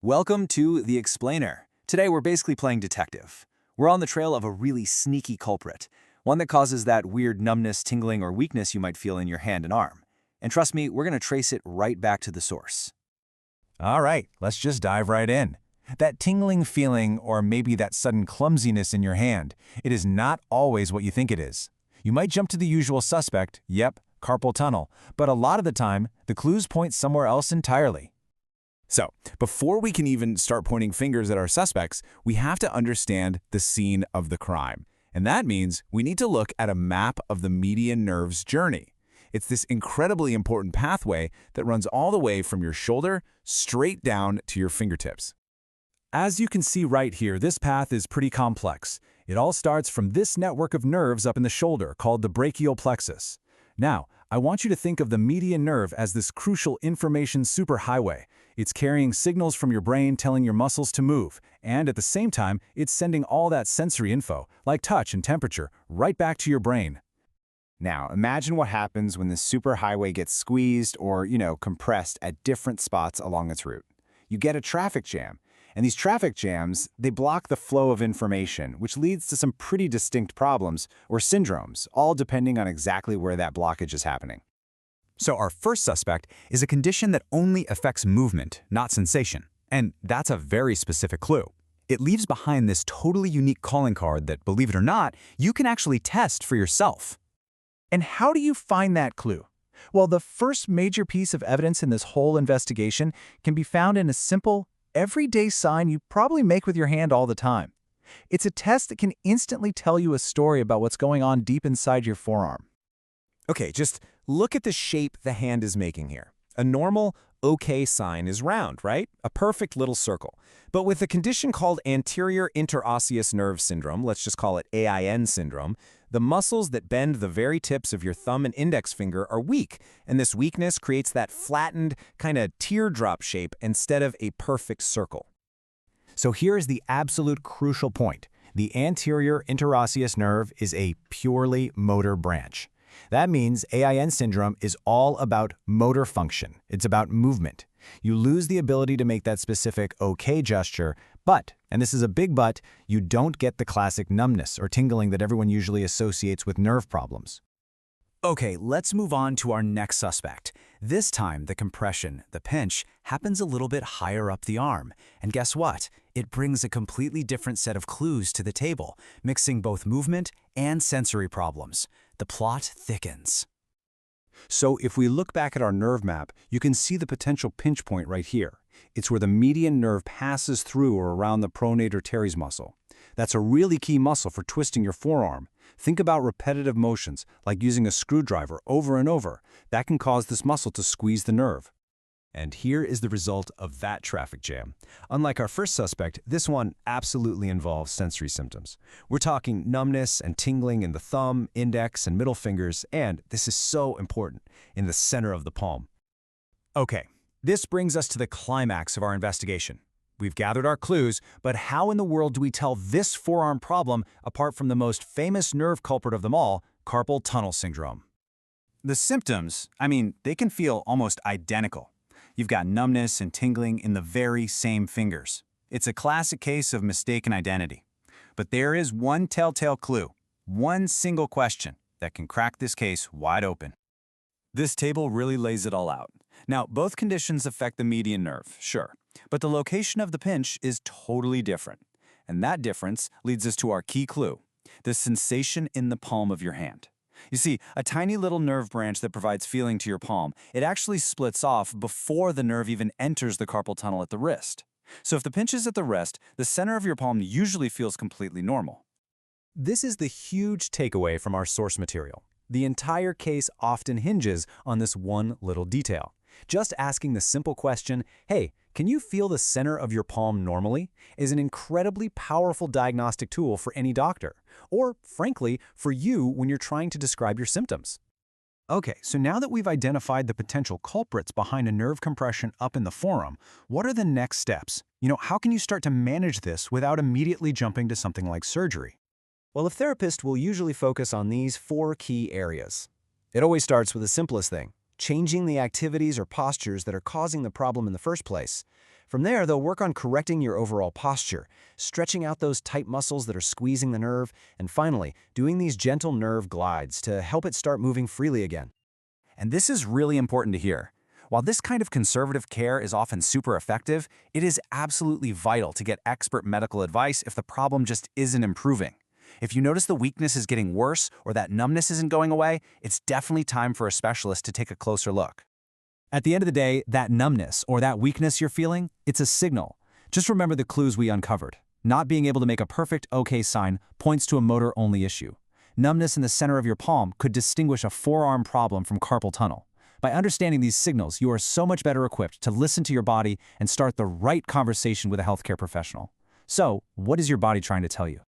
Welcome to The Explainer. Today we're basically playing detective. We're on the trail of a really sneaky culprit, one that causes that weird numbness, tingling, or weakness you might feel in your hand and arm. And trust me, we're going to trace it right back to the source. All right, let's just dive right in. That tingling feeling, or maybe that sudden clumsiness in your hand, it is not always what you think it is. You might jump to the usual suspect, yep, carpal tunnel, but a lot of the time, the clues point somewhere else entirely. So, before we can even start pointing fingers at our suspects, we have to understand the scene of the crime. And that means we need to look at a map of the median nerve's journey. It's this incredibly important pathway that runs all the way from your shoulder straight down to your fingertips. As you can see right here, this path is pretty complex. It all starts from this network of nerves up in the shoulder called the brachial plexus. Now, I want you to think of the median nerve as this crucial information superhighway. It's carrying signals from your brain telling your muscles to move, and at the same time, it's sending all that sensory info, like touch and temperature, right back to your brain. Now, imagine what happens when this superhighway gets squeezed or, compressed at different spots along its route. You get a traffic jam. And these traffic jams, they block the flow of information, which leads to some pretty distinct problems or syndromes, all depending on exactly where that blockage is happening. So our first suspect is a condition that only affects movement, not sensation. And that's a very specific clue. It leaves behind this totally unique calling card that, believe it or not, you can actually test for yourself. And how do you find that clue? Well, the first major piece of evidence in this whole investigation can be found in a simple, everyday sign you probably make with your hand all the time. It's a test that can instantly tell you a story about what's going on deep inside your forearm. Okay, just look at the shape the hand is making here. A normal OK sign is round, right? A perfect little circle. But with a condition called anterior interosseous nerve syndrome, let's just call it AIN syndrome, the muscles that bend the very tips of your thumb and index finger are weak, and this weakness creates that flattened, kind of teardrop shape instead of a perfect circle. So here is the absolute crucial point. The anterior interosseous nerve is a purely motor branch. That means AIN syndrome is all about motor function. It's about movement. You lose the ability to make that specific OK gesture, but, and this is a big but, you don't get the classic numbness or tingling that everyone usually associates with nerve problems. Okay, let's move on to our next suspect. This time, the compression, the pinch, happens a little bit higher up the arm. And guess what? It brings a completely different set of clues to the table, mixing both movement and sensory problems. The plot thickens. So if we look back at our nerve map, you can see the potential pinch point right here. It's where the median nerve passes through or around the pronator teres muscle. That's a really key muscle for twisting your forearm. Think about repetitive motions, like using a screwdriver over and over. That can cause this muscle to squeeze the nerve. And here is the result of that traffic jam. Unlike our first suspect, this one absolutely involves sensory symptoms. We're talking numbness and tingling in the thumb, index, and middle fingers, and this is so important, in the center of the palm. Okay, this brings us to the climax of our investigation. We've gathered our clues, but how in the world do we tell this forearm problem apart from the most famous nerve culprit of them all, carpal tunnel syndrome? The symptoms, they can feel almost identical. You've got numbness and tingling in the very same fingers. It's a classic case of mistaken identity. But there is one telltale clue, one single question that can crack this case wide open. This table really lays it all out. Now, both conditions affect the median nerve, sure, but the location of the pinch is totally different. And that difference leads us to our key clue, the sensation in the palm of your hand. You see, a tiny little nerve branch that provides feeling to your palm, it actually splits off before the nerve even enters the carpal tunnel at the wrist. So if the pinch is at the wrist, the center of your palm usually feels completely normal. This is the huge takeaway from our source material. The entire case often hinges on this one little detail. Just asking the simple question, hey, can you feel the center of your palm normally, is an incredibly powerful diagnostic tool for any doctor, or frankly, for you when you're trying to describe your symptoms. Okay, so now that we've identified the potential culprits behind a nerve compression up in the forearm, what are the next steps? How can you start to manage this without immediately jumping to something like surgery? Well, a therapist will usually focus on these 4 key areas. It always starts with the simplest thing, changing the activities or postures that are causing the problem in the first place. From there, they'll work on correcting your overall posture, stretching out those tight muscles that are squeezing the nerve, and finally, doing these gentle nerve glides to help it start moving freely again. And this is really important to hear. While this kind of conservative care is often super effective, it is absolutely vital to get expert medical advice if the problem just isn't improving. If you notice the weakness is getting worse or that numbness isn't going away, it's definitely time for a specialist to take a closer look. At the end of the day, that numbness or that weakness you're feeling, it's a signal. Just remember the clues we uncovered. Not being able to make a perfect OK sign points to a motor-only issue. Numbness in the center of your palm could distinguish a forearm problem from carpal tunnel. By understanding these signals, you are so much better equipped to listen to your body and start the right conversation with a healthcare professional. So, what is your body trying to tell you?